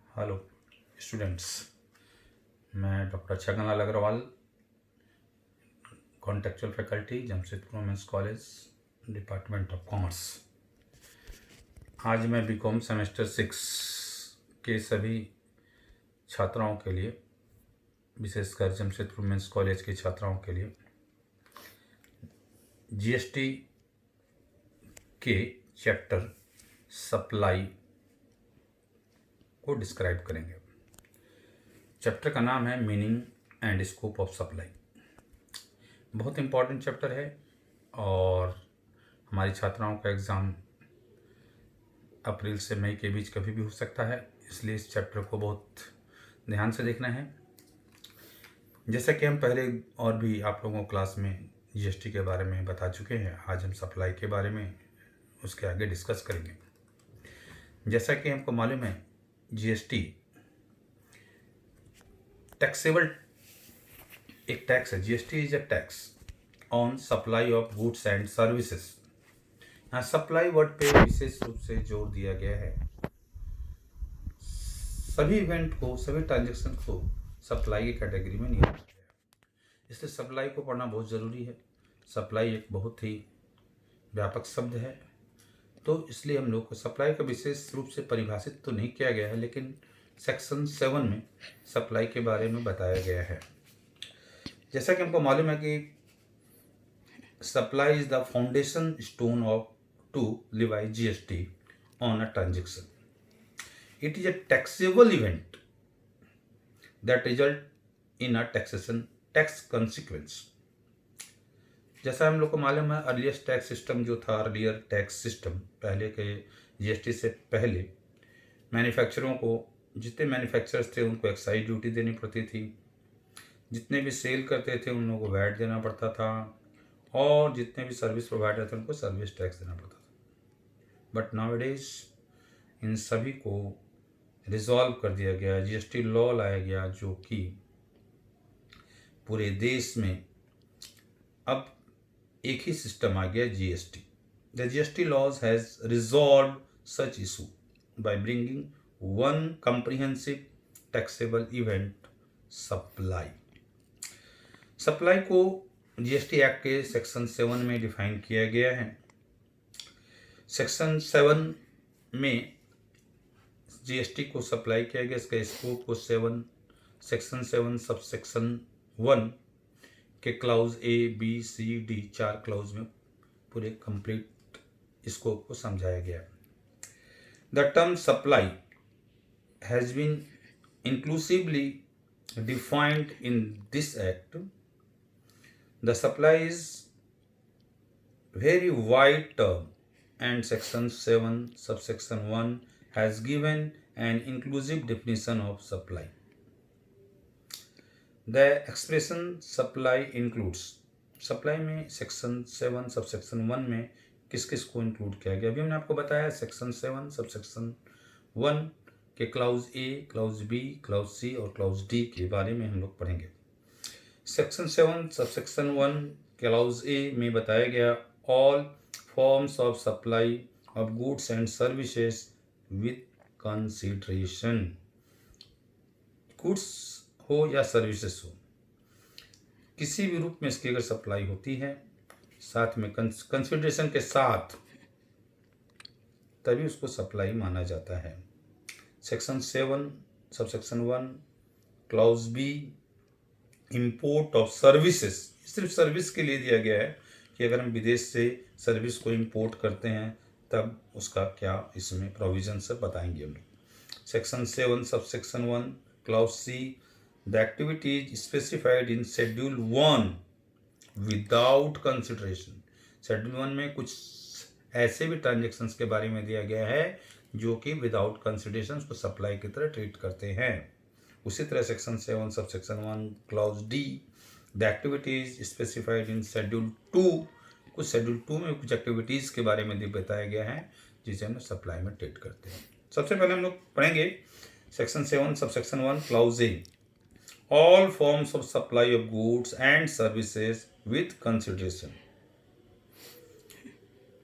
Hello students, मैं doctor Chhaganlal Agrawal, contractual faculty, Jamshedpur women's college, department of commerce. आज मैं BCom semester 6 के सभी छात्राओं के लिए, विशेषकर जमशेदपुर वुमेंस कॉलेज की छात्राओं के लिए जीएसटी के चैप्टर सप्लाई को डिस्क्राइब करेंगे। चैप्टर का नाम है meaning and scope of supply. बहुत इम्पॉर्टेंट चैप्टर है और हमारी छात्राओं का एग्ज़ाम अप्रैल से मई के बीच कभी भी हो सकता है, इसलिए इस चैप्टर को बहुत ध्यान से देखना है। जैसा कि हम पहले और भी आप लोगों को क्लास में जीएसटी के बारे में बता चुके हैं, आज हम सप्लाई के बारे में उसके आगे डिस्कस करेंगे। जैसा कि हमको मालूम है, जीएसटी टैक्सेबल एक टैक्स है। GST is a tax on supply of goods and services. यहाँ सप्लाई वर्ड पे विशेष रूप से जोर दिया गया है। सभी इवेंट को, सभी ट्रांजेक्शन को सप्लाई की कैटेगरी में नहीं रखा गया, इसलिए सप्लाई को पढ़ना बहुत ज़रूरी है। सप्लाई एक बहुत ही व्यापक शब्द है, तो इसलिए हम लोग को सप्लाई का विशेष रूप से परिभाषित तो नहीं किया गया है, लेकिन सेक्शन 7 में सप्लाई के बारे में बताया गया है। जैसा कि हमको मालूम है कि supply is the foundation stone of to levy GST on a transaction. It is a taxable event that result in a taxation tax consequence. जैसा हम लोग को मालूम है, अर्लियर टैक्स सिस्टम जो था, अर्लियर टैक्स सिस्टम पहले के जीएसटी से पहले मैन्युफैक्चरों को, जितने मैन्युफैक्चरर्स थे उनको एक्साइज ड्यूटी देनी पड़ती थी, जितने भी सेल करते थे उन लोगों को वैट देना पड़ता था, और जितने भी सर्विस प्रोवाइडर थे उनको सर्विस टैक्स देना पड़ता था। बट नाउअडेज इन सभी को रिजॉल्व कर दिया गया, जीएसटी लॉ लाया गया, जो कि पूरे देश में अब एक ही सिस्टम आ गया, GST. The GST laws has resolve such issue by bringing one comprehensive taxable event, supply. Supply को जीएसटी एक्ट के सेक्शन 7 में डिफाइन किया गया है। सेक्शन 7 में जीएसटी को सप्लाई किया गया। इसका स्कोप को सेक्शन 7 सबसेक्शन 1 के clause A B C D 4 clause में पूरे कंप्लीट स्कोप को समझाया गया। The term supply has been inclusively defined in this act. The supply is very wide term and section 7 subsection 1 has given an inclusive definition of supply. The expression supply includes, supply में section 7 subsection 1 में किस किस को include किया गया, अभी हमने आपको बताया। section 7 subsection 1 के क्लाउज ए, क्लाउज बी, क्लाउज सी और क्लाउज डी के बारे में हम लोग पढ़ेंगे। section 7 subsection 1 क्लाउज ए में बताया गया, all forms of supply of goods and services with consideration. Goods हो या सर्विसेज हो, किसी भी रूप में इसकी अगर सप्लाई होती है, साथ में कंसिडरेशन के साथ, तभी उसको सप्लाई माना जाता है। Section 7 subsection 1 clause B, import of services, सिर्फ सर्विस के लिए दिया गया है कि अगर हम विदेश से सर्विस को इंपोर्ट करते हैं तब उसका क्या इसमें प्रोविजन से बताएंगे हम लोग। Section 7 subsection 1 clause C, the activities specified in schedule 1 without consideration. Schedule 1 में कुछ ऐसे भी ट्रांजेक्शन्स के बारे में दिया गया है जो कि विदाउट कंसिडरेशन को सप्लाई की तरह ट्रीट करते हैं। उसी तरह section 7 subsection 1 clause D, the activities specified in schedule 2, कुछ शेड्यूल 2 में कुछ एक्टिविटीज़ के बारे में बताया गया है जिसे हम सप्लाई में ट्रीट करते हैं। सबसे पहले हम लोग पढ़ेंगे section 7 subsection 1 clause A, all forms of supply of goods and services with consideration.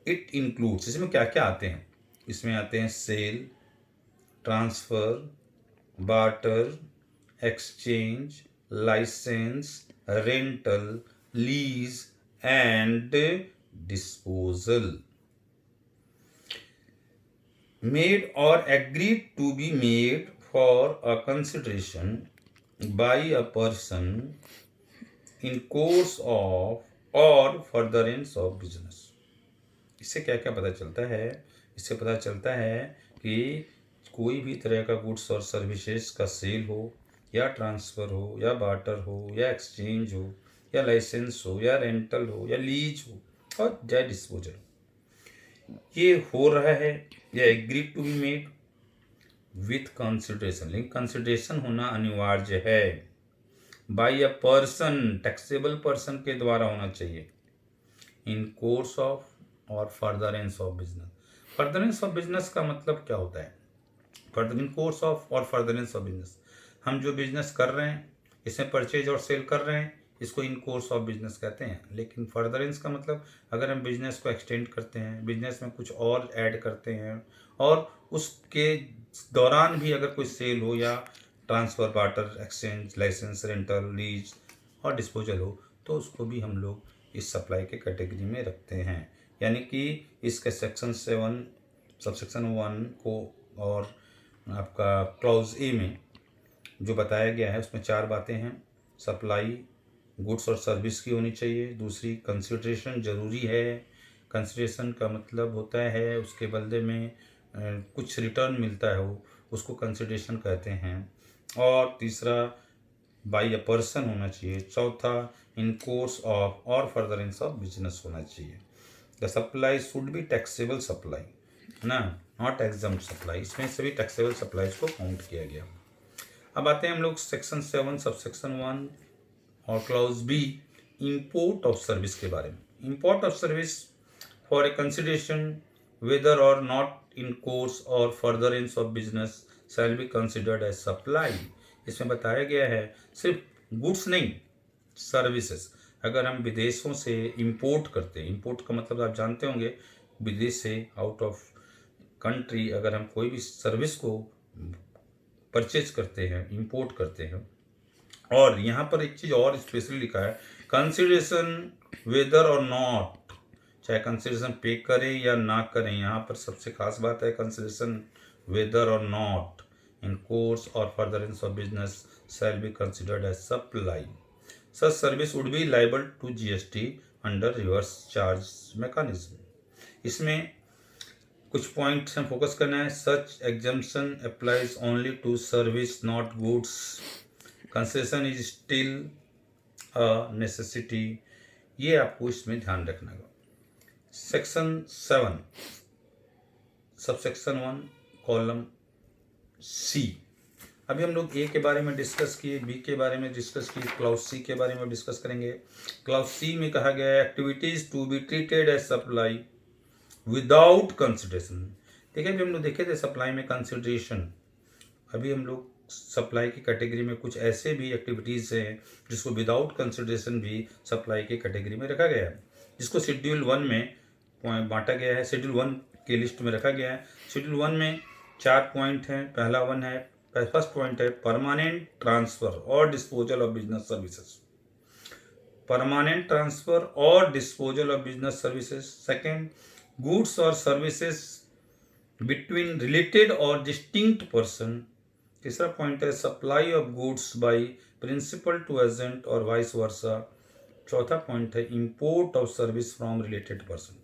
It includes, इसमें क्या क्या आते हैं? इसमें आते हैं sale, transfer, barter, exchange, license, rental, lease, and disposal. Made or agreed to be made for a consideration by a person in course of or furtherance of business. इससे क्या क्या पता चलता है? इससे पता चलता है कि कोई भी तरह का गुड्स और सर्विसेज का सेल हो या ट्रांसफ़र हो या बार्टर हो या एक्सचेंज हो या लाइसेंस हो या रेंटल हो या लीज हो और या डिस्पोजल, ये हो रहा है या agreed to be made with consideration, लेकिन कंसिडरेशन होना अनिवार्य है। By a person, taxable person के द्वारा होना चाहिए। इन कोर्स ऑफ और furtherance of business. Furtherance of business का मतलब क्या होता है? इन कोर्स ऑफ और फर्दरेंस ऑफ बिजनेस, हम जो बिजनेस कर रहे हैं इसमें परचेज और सेल कर रहे हैं, इसको इन कोर्स ऑफ बिजनेस कहते हैं। लेकिन फर्दरेंस का मतलब अगर हम बिजनेस को एक्सटेंड करते हैं, बिजनेस में कुछ और ऐड करते हैं और उसके दौरान भी अगर कोई सेल हो या transfer, barter, exchange, license, rental, lease और डिस्पोजल हो, तो उसको भी हम लोग इस सप्लाई के कैटेगरी में रखते हैं। यानी कि इसके सेक्शन 7 सबसेक्शन 1 को और आपका क्लॉज ए में जो बताया गया है उसमें 4 बातें हैं। सप्लाई गुड्स और सर्विस की होनी चाहिए। दूसरी, कंसिडरेशन ज़रूरी है। कंसिडरेशन का मतलब होता है उसके बदले में कुछ रिटर्न मिलता है, वो उसको कंसिडरेशन कहते हैं। और तीसरा, बाय अ पर्सन होना चाहिए। चौथा, इन कोर्स ऑफ और फर्दरेंस ऑफ बिजनेस होना चाहिए। The supply should be taxable supply ना, नॉट एग्जम्प्ट सप्लाई। इसमें सभी टैक्सेबल सप्लाईज को काउंट किया गया। अब आते हैं हम लोग सेक्शन 7 सबसेक्शन 1 और clause B, import of service के बारे में। Import of service for a consideration whether or not in course or furtherance of business shall be considered as supply. इसमें बताया गया है सिर्फ गुड्स नहीं, सर्विसेज अगर हम विदेशों से इंपोर्ट करते हैं, इंपोर्ट का मतलब आप जानते होंगे, विदेश से, आउट ऑफ कंट्री अगर हम कोई भी सर्विस को परचेज करते हैं, इंपोर्ट करते हैं। और यहाँ पर एक चीज़ और स्पेशली लिखा है, कंसिडरेशन वेदर और नॉट, चाहे कंसिडरेशन पे करें या ना करें, यहाँ पर सबसे खास बात है consideration whether or not in course or furtherance of business shall be considered as supply. Such service would be liable to GST under reverse charge mechanism. इसमें कुछ पॉइंट्स हम फोकस करना है। Such exemption applies only to service not goods. Concession is still a necessity, ये आपको इसमें ध्यान रखना होगा। सेक्शन 7 सबसेक्शन 1 कॉलम सी, अभी हम लोग ए के बारे में डिस्कस किए, बी के बारे में डिस्कस किए, क्लाउज सी के बारे में डिस्कस करेंगे। क्लाउज सी में कहा गया है activities to be treated as supply without consideration. देखिए अभी हम लोग देखे थे सप्लाई में कंसिडरेशन, अभी हम लोग सप्लाई की कैटेगरी में कुछ ऐसे भी एक्टिविटीज़ हैं जिसको विदाउट कंसिडरेशन भी सप्लाई की कैटेगरी में रखा गया है, जिसको शेड्यूल 1 में बांटा गया है, शेड्यूल 1 के लिस्ट में रखा गया है। शेड्यूल 1 में 4 पॉइंट हैं। पहला वन है, फर्स्ट पॉइंट है permanent transfer or disposal of business services, permanent transfer or disposal of business services. Second, goods or services between related or distinct person. तीसरा पॉइंट है supply of goods by principal to agent और vice versa. चौथा point है import of service from related person.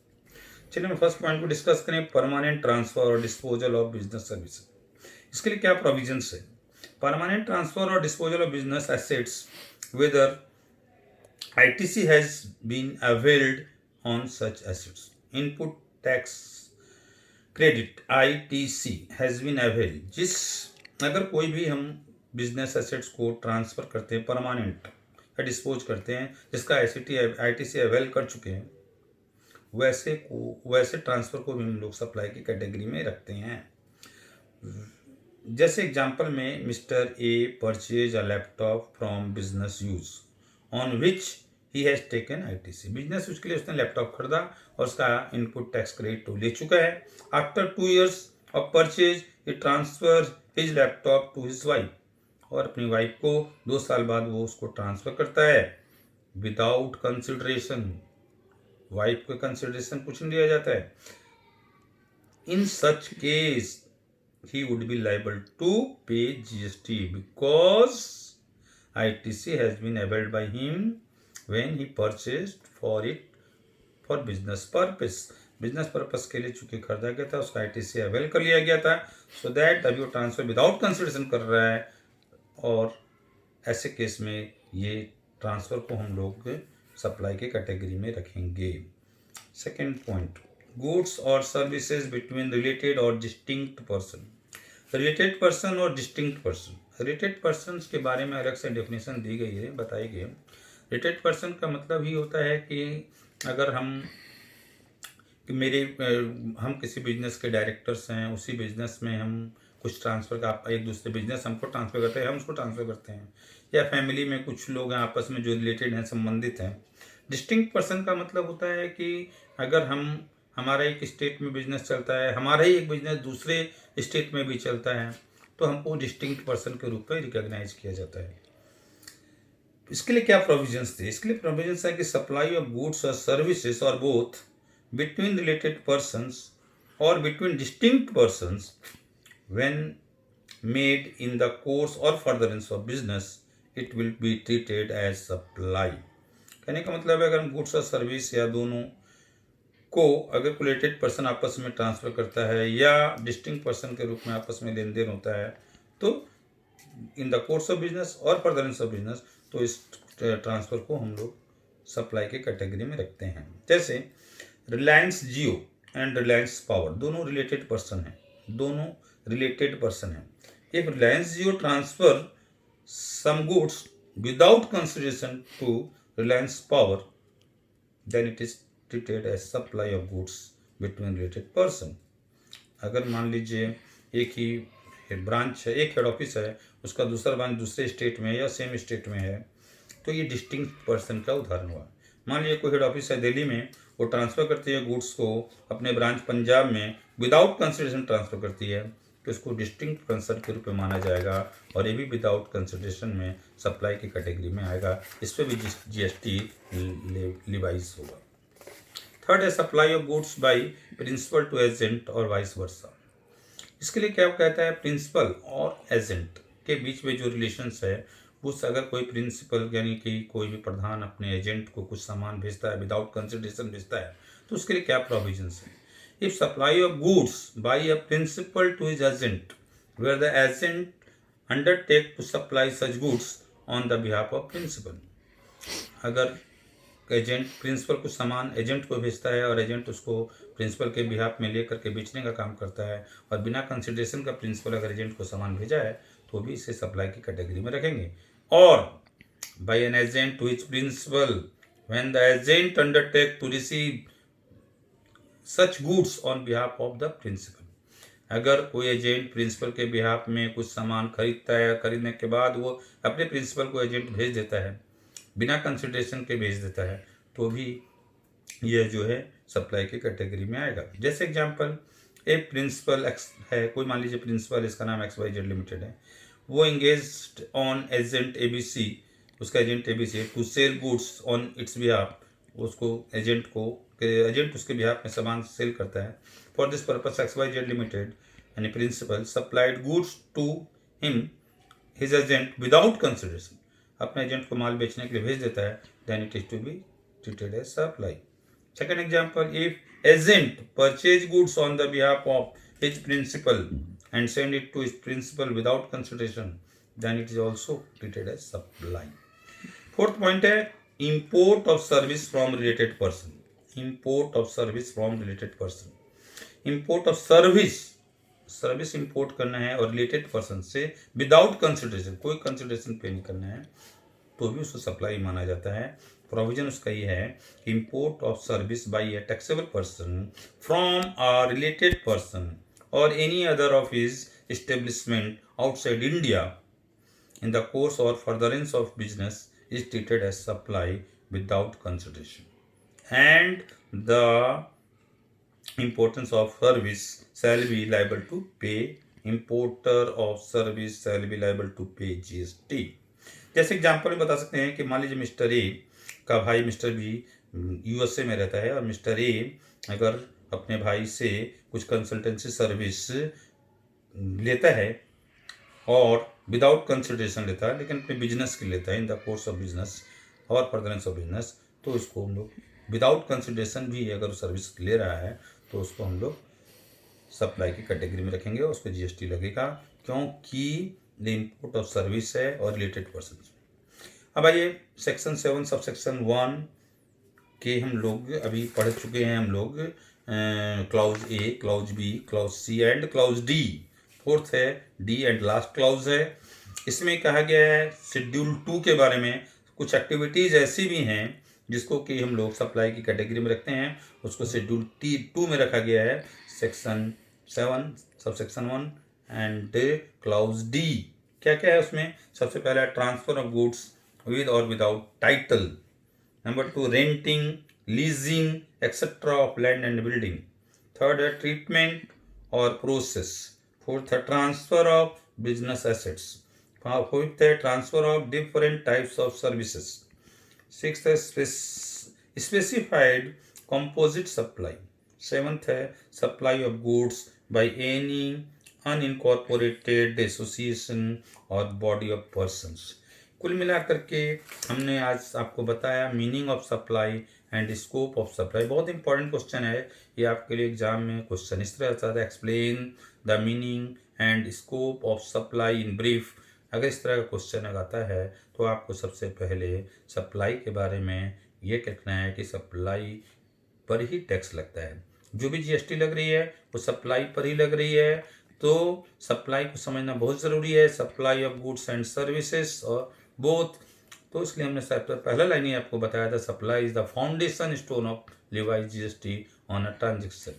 चलिए हम first point को discuss करें, permanent transfer or disposal of business services. इसके लिए क्या प्रोविजंस है? Permanent transfer or disposal of business assets whether ITC has been availed on such assets. Input tax credit ITC has been availed. जिस अगर कोई भी हम बिजनेस एसेट्स को ट्रांसफ़र करते हैं परमानेंट या डिस्पोज करते हैं जिसका ITC अवेल कर चुके हैं, वैसे ट्रांसफ़र को भी हम लोग सप्लाई की कैटेगरी में रखते हैं। जैसे एग्जांपल में mister A purchase a laptop from business use on which he has taken ITC। Business use के लिए उसने लैपटॉप खरीदा और उसका इनपुट टैक्स क्रेडिट ले चुका है। After 2 years of purchase he transfers his laptop to his wife, और अपनी वाइफ को 2 साल बाद वो उसको ट्रांसफर करता है विदाउट कंसिडरेशन, वाइफ को कंसिडरेशन कुछ नहीं दिया जाता है. In such case he would be liable to pay GST because ITC has been availed by him when he purchased for it for business purpose. Business purpose के लिए चूंकि खरीदा गया था उसका ITC अवेल कर लिया गया था, सो दैट अभी वो ट्रांसफर विदाउट कंसिडरेशन कर रहा है, और ऐसे केस में ये ट्रांसफर को हम लोग सप्लाई के कैटेगरी में रखेंगे. Second point, goods or services between related or distinct person. Related person और डिस्टिंक्ट पर्सन. रिलेटेड पर्सन के बारे में अलग से डेफिनेशन दी गई है, बताई गई है. रिलेटेड पर्सन का मतलब ही होता है कि अगर हम किसी बिजनेस के डायरेक्टर्स हैं, उसी बिजनेस में हम कुछ ट्रांसफ़र का एक दूसरे बिजनेस हमको ट्रांसफ़र करते हैं, हम उसको ट्रांसफ़र करते हैं, या फैमिली में कुछ लोग हैं आपस में जो रिलेटेड हैं, संबंधित हैं. डिस्टिंक्ट पर्सन का मतलब होता है कि अगर हमारा एक स्टेट में बिजनेस चलता है, हमारा ही एक बिजनेस दूसरे स्टेट में भी चलता है, तो हमको डिस्टिंक्ट पर्सन के रूप में रिकॉग्नाइज किया जाता है. इसके लिए क्या प्रोविजंस थे? इसके लिए प्रोविजंस है कि supply of goods or services or both between related persons or between distinct persons when made in the course or furtherance of business it will be treated as supply. कहने का मतलब है अगर हम गुड्स और service या दोनों को अगर रिलेटेड पर्सन आपस में ट्रांसफ़र करता है या डिस्टिंक्ट पर्सन के रूप में आपस में लेन देन होता है, तो इन द कोर्स ऑफ बिजनेस और फर्दरेंस ऑफ बिजनेस, तो इस ट्रांसफ़र को हम लोग सप्लाई के कैटेगरी में रखते हैं. जैसे रिलायंस जियो एंड रिलायंस पावर दोनों रिलेटेड पर्सन हैं, दोनों रिलेटेड पर्सन हैं. If Reliance Jio transfer some goods without consideration to Reliance Power, then it is treated as supply of goods between related person. अगर मान लीजिए एक ही ब्रांच है, एक हेड ऑफिस है, उसका दूसरा ब्रांच दूसरे स्टेट में या सेम स्टेट में है, तो ये डिस्टिंक्ट पर्सन का उदाहरण हुआ. मान लीजिए कोई हेड ऑफिस है दिल्ली में, वो ट्रांसफ़र करती है गुड्स को अपने ब्रांच पंजाब में विदाउट कंसिडरेशन ट्रांसफ़र करती है, तो इसको डिस्टिंक्ट पर्सन के रूप में माना जाएगा, और ये भी विदाउट कंसिडरेशन में सप्लाई की कैटेगरी में आएगा. इस पर भी GST लिवाइज होगा. थर्ड है supply of goods by principal to agent और वाइस वर्सा. इसके लिए क्या कहता है, प्रिंसिपल और एजेंट के बीच में जो रिलेशंस है, उस अगर कोई प्रिंसिपल यानी कि कोई भी प्रधान अपने एजेंट को कुछ सामान भेजता है, विदाउट कंसिडरेशन भेजता है, तो उसके लिए क्या प्रोविजंस है. If supply of goods by a principal to his agent where the agent undertake to supply such goods on the behalf of principal. अगर एजेंट प्रिंसिपल कुछ सामान एजेंट को भेजता है और एजेंट उसको प्रिंसिपल के बिहाफ में लेकर के बेचने का काम करता है, और बिना कंसिडरेशन का प्रिंसिपल अगर एजेंट को सामान भेजा है, तो भी इसे सप्लाई की कैटेगरी में रखेंगे. और by an agent to his principal when the agent undertake to receive such goods on behalf of the principal. अगर कोई एजेंट प्रिंसिपल के बिहाफ में कुछ सामान खरीदता है, खरीदने के बाद वो अपने प्रिंसिपल को एजेंट भेज देता है, बिना कंसिडरेशन के भेज देता है, तो भी यह जो है सप्लाई की कैटेगरी में आएगा. जैसे एग्जांपल, एक प्रिंसिपल एक्स है, कोई मान लीजिए प्रिंसिपल, इसका नाम XYZ लिमिटेड है, वो एंगेज्ड ऑन एजेंट ABC, उसका agent ABC to sell goods on its behalf, उसको एजेंट उसके बिहाफ में सामान सेल करता है. For this purpose XYZ limited यानी principal supplied goods to him his agent without consideration, अपने एजेंट को माल बेचने के लिए भेज देता है, then it is to be treated as supply. Second example, if agent purchase goods on the behalf of his principal and send it to his principal without consideration, then it is also treated as supply. Fourth point है import of service from related person. Import of service from related person. Import of service इंपोर्ट करना है और related person से without consideration, कोई consideration pay नहीं करना है, तो भी उसको सप्लाई माना जाता है. प्रोविजन उसका ये है, import of service by a taxable person from a related person or any other of his establishment outside India in the course or furtherance of business is treated as supply without consideration. And the importance of service shall be liable to pay importer of service shall be liable to pay GST। जैसे example में बता सकते हैं कि मान लीजिए mister A का भाई मिस्टर बी USA में रहता है, और मिस्टर ए अगर अपने भाई से कुछ कंसल्टेंसी सर्विस लेता है और विदाउट कंसिडरेशन लेता है, लेकिन अपने बिजनेस के लेता है इन द कोर्स ऑफ बिजनेस और फर्दरेंस ऑफ बिजनेस, तो इसको हम लोग विदाउट कंसिडरेशन भी अगर सर्विस ले रहा है तो उसको हम लोग सप्लाई की कैटेगरी में रखेंगे और उस पर GST लगेगा, क्योंकि द इम्पोर्ट ऑफ सर्विस है और रिलेटेड पर्सन। अब आइए सेक्शन 7 सब सेक्शन 1 के हम लोग अभी पढ़ चुके हैं हम लोग clause A, clause B, clause C and clause D। Fourth है D एंड लास्ट क्लाउज है। इसमें कहा गया है शेड्यूल 2 के बारे में कुछ एक्टिविटीज़ ऐसी भी हैं जिसको कि हम लोग सप्लाई की कैटेगरी में रखते हैं, उसको शेड्यूल T2 में रखा गया है, section 7 sub section 1 and clause D। क्या क्या है उसमें? सबसे पहला transfer of goods with or without title. Number 2 renting, leasing etcetera of land and building. Third है ट्रीटमेंट और प्रोसेस। फोर्थ है transfer of business assets. Fifth है transfer of different types of services. Sixth है specified composite supply. Seventh है supply of goods by any unincorporated association or body of persons. कुल मिलाकर के हमने आज आपको बताया meaning of supply and scope of supply. बहुत इंपॉर्टेंट क्वेश्चन है ये आपके लिए एग्जाम में। क्वेश्चन इस तरह आता है, explain the meaning and scope of supply in brief. अगर इस तरह का क्वेश्चन आता है तो आपको सबसे पहले सप्लाई के बारे में ये कहना है कि सप्लाई पर ही टैक्स लगता है, जो भी GST लग रही है वो सप्लाई पर ही लग रही है, तो सप्लाई को समझना बहुत ज़रूरी है। Supply of goods and services or both. तो इसलिए हमने पहला लाइन ही आपको बताया था, supply is the foundation stone of levies GST on a transaction.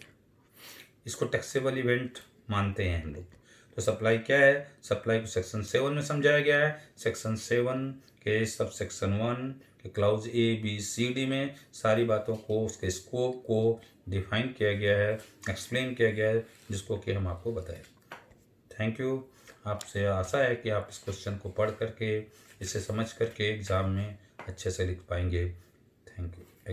इसको टैक्सेबल इवेंट मानते हैं हम लोग। तो सप्लाई क्या है? सप्लाई को सेक्शन 7 में समझाया गया है। सेक्शन 7 के सब सेक्शन 1 के clause A, B, C, D में सारी बातों को, उसके स्कोप को डिफाइन किया गया है, एक्सप्लेन किया गया है, जिसको कि हम आपको बताएं। Thank you. आपसे आशा है कि आप इस क्वेश्चन को पढ़ करके, इसे समझ करके एग्ज़ाम में अच्छे से लिख पाएंगे। Thank you.